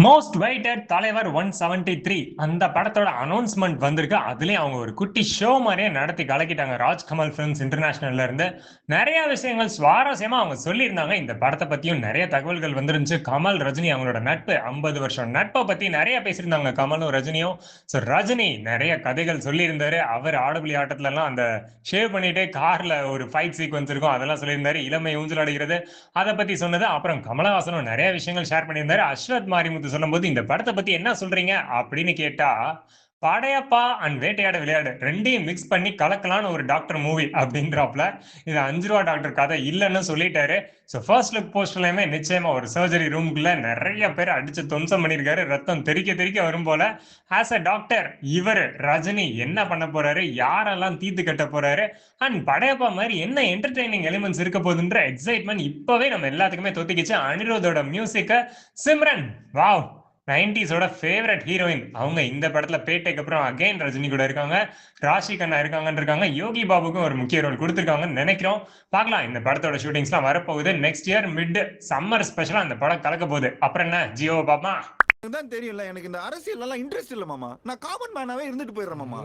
Most weighted தலைவர் 173 அந்த படத்தோட அனௌன்ஸ்மெண்ட் வந்திருக்கு. அதுலயும் அவங்க ஒரு குட்டி ஷோ மாதிரியே நடத்தி கலக்கிட்டாங்க. ராஜ்கமல் ஃபிலிம்ஸ் இன்டர்நேஷனல்ல இருந்து நிறைய விஷயங்கள் சுவாரஸ்யமா அவங்க சொல்லியிருந்தாங்க. இந்த படத்தை பத்தியும் நிறைய தகவல்கள் வந்துருந்துச்சு. கமல் ரஜினி அவங்களோட நட்பு 50 வருஷம் நட்பை பத்தி நிறைய பேசியிருந்தாங்க கமலும் ரஜினியும். ஸோ ரஜினி நிறைய கதைகள் சொல்லியிருந்தாரு. அவர் ஆடபுலி ஆட்டத்துல எல்லாம் அந்த ஷேவ் பண்ணிட்டு கார்ல ஒரு ஃபைட் சீக்வன்ஸ் இருக்கும், அதெல்லாம் சொல்லியிருந்தாரு. இளமை ஊஞ்சல் அடைகிறது அதை பத்தி சொன்னது. அப்புறம் கமலஹாசனும் நிறைய விஷயங்கள் ஷேர் பண்ணியிருந்தாரு. அஸ்வத் மாரிமுத்து சொல்லும்போது இந்த படத்தை பத்தி என்ன சொல்றீங்க அப்படின்னு கேட்டா, படையப்பா அண்ட் வேட்டையாட விளையாடு ரெண்டையும் மிக்ஸ் பண்ணி கலக்கலான்னு ஒரு டாக்டர் மூவி அப்படின்றாப்ல. இது 5 ரூபா டாக்டர் கதை இல்லைன்னு சொல்லிட்டாரு. ஸோ ஃபர்ஸ்ட் லுக் போஸ்டர்லயுமே நிச்சயமா ஒரு சர்ஜரி ரூமுக்குள்ள நிறைய பேர் அடிச்சு துவம்சம் பண்ணியிருக்காரு. ரத்தம் தெறிக்க தெறிக்க வரும் போல. ஆஸ் அ டாக்டர் இவர் ரஜினி என்ன பண்ண போறாரு, யாரெல்லாம் தீர்த்து கட்ட போறாரு, அண்ட் படையப்பா மாதிரி என்ன என்டர்டைனிங் எலிமெண்ட்ஸ் இருக்க போகுதுன்ற எக்ஸைட்மெண்ட் இப்பவே நம்ம எல்லாத்துக்குமே தொத்திக்கிச்சு. அனிருத்தோட மியூசிக்க Simran wow 90s favourite heroine அவங்க இந்த படத்துல பேட்டைக்கு அப்புறம் அகைன் ரஜினி கூட இருக்காங்க. ராஷி கண்ணா இருக்காங்க. யோகி பாபுக்கும் ஒரு முக்கிய ரோல் கொடுத்திருக்காங்கன்னு நினைக்கிறோம். பார்க்கலாம், இந்த படத்தோட ஷூட்டிங்ஸ்லாம் வரப்போகுது. நெக்ஸ்ட் இயர் மிட் சம்மர் ஸ்பெஷலா அந்த படம் கலக்க போகுது. அப்புறம் என்ன ஜியோவை பாப்பா தான் தெரியல. எனக்கு இந்த அரசியல் எல்லாம் இன்ட்ரெஸ்ட் இல்ல மாமா. நான் காமன் மேனாவே இருந்துட்டு போயிடுறேன் மாமா.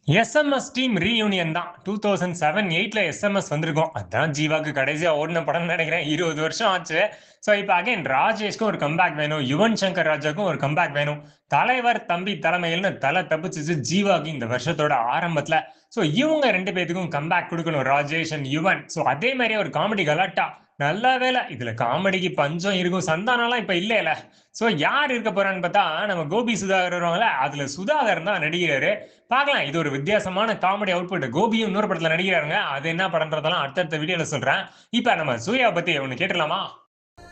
எஸ்எம்எஸ் டீம் ரீயூனியன் தான். 2007-8ல எஸ்எம்எஸ் வந்திருக்கும். அதான் ஜீவாக்கு கடைசியா ஓடின படம் நினைக்கிறேன். 20 வருஷம் ஆச்சு. ஸோ இப்போ அகைன் ராஜேஷ்க்கும் ஒரு கம்பேக் வேணும், யுவன் சங்கர் ராஜாக்கும் ஒரு கம்பேக் வேணும். தலைவர் தம்பி தலைமையில்னு தலை தப்பிச்சிச்சு ஜீவாக்கு இந்த வருஷத்தோட ஆரம்பத்துல. ஸோ இவங்க 2 பேத்துக்கும் கம்பேக் கொடுக்கணும், ராஜேஷ் அண்ட் யுவன். ஸோ அதே மாதிரியே ஒரு காமெடி கலாட்டா. நல்ல வேலை இதுல காமெடிக்கு பஞ்சம் இருக்கும். சந்தானம்லாம் இப்ப இல்லையில. சோ யார் இருக்க போறான்னு பார்த்தா நம்ம கோபி சுதாகர் வருவாங்கல்ல, அதுல சுதாகர் தான் நடிக்கிறாரு. பார்க்கலாம், இது ஒரு வித்தியாசமான காமெடி அவுட்புட். கோபியும் இன்னொரு படத்துல நடிக்கிறாருங்க. அது என்ன படம்ன்றதெல்லாம் அடுத்தடுத்த வீடியோல சொல்றேன். இப்ப நம்ம சூர்யா பத்தி ஒண்ணு கேட்டுலாமா?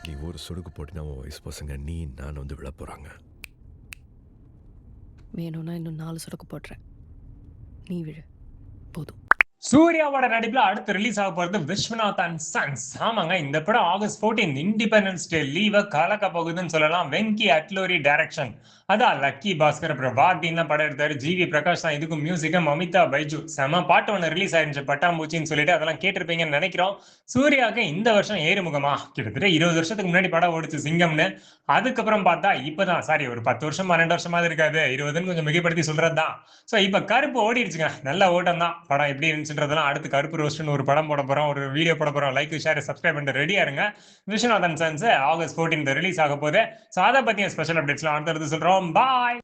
நீ ஒரு சொடுக்கு போட்டினா உன் வயசு பசங்க நீ நான் வந்து விழ போறாங்க. வேணும்னா இன்னும் 4 சொடுக்கு போடுறேன், நீ விழு போதும். சூர்யாவோட நடிப்புல அடுத்து ரிலீஸ் ஆக போறது விஸ்வநாத் அண்ட் சன்ஸ். ஆமாங்க, இந்த படம் ஆகஸ்ட் 14 இண்டிபெண்டன்ஸ் டே லீவ கலக்க போகுதுன்னு சொல்லலாம். வெங்கி அட்லோரி டைரக்ஷன். அதான் லக்கி பாஸ்கர் அப்புறம் வார்டின்லாம் படம் எடுத்தாரு. ஜிவி பிரகாஷ் தான் இதுக்கும் மியூசிக்கம். அமிதா பைஜு செம பாட்டு ஒன்று ரிலீஸ் ஆயிருந்துச்சு, பட்டாம்பூச்சின்னு சொல்லிட்டு. அதெல்லாம் கேட்டிருப்பீங்கன்னு நினைக்கிறோம். சூர்யாவுக்கு இந்த வருஷம் ஏறுமுகமா கிட்டத்தட்ட 20 வருஷத்துக்கு முன்னாடி படம் ஓடிச்சு சிங்கம்னு. அதுக்கப்புறம் பார்த்தா இப்பதான் ஒரு 10 வருஷம் 12 வருஷமா இருக்காது, 20ன்னு கொஞ்சம் மிகைப்படுத்தி சொல்றதுதான். ஸோ இப்ப கருப்பு ஓடிடுச்சுங்க, நல்ல ஓட்டம் தான். படம் எப்படி இருந்துச்சுன்றதெல்லாம் அடுத்து கருப்பு ரோஸ்ட்னு ஒரு படம் போட போறோம், ஒரு வீடியோ போட போறோம். லைக் ஷேர் சப்ஸ்கிரைப் பண்ணிட்டு ரெடியா இருங்க. விஸ்வநாதன் சன்ஸ் ஆகஸ்ட் 14 ரிலீஸ் ஆக போகுது. ஸோ அதை பத்தியும் ஸ்பெஷல் அப்டேட்ஸ்லாம் அடுத்தடுத்து சொல்றோம். பாய்.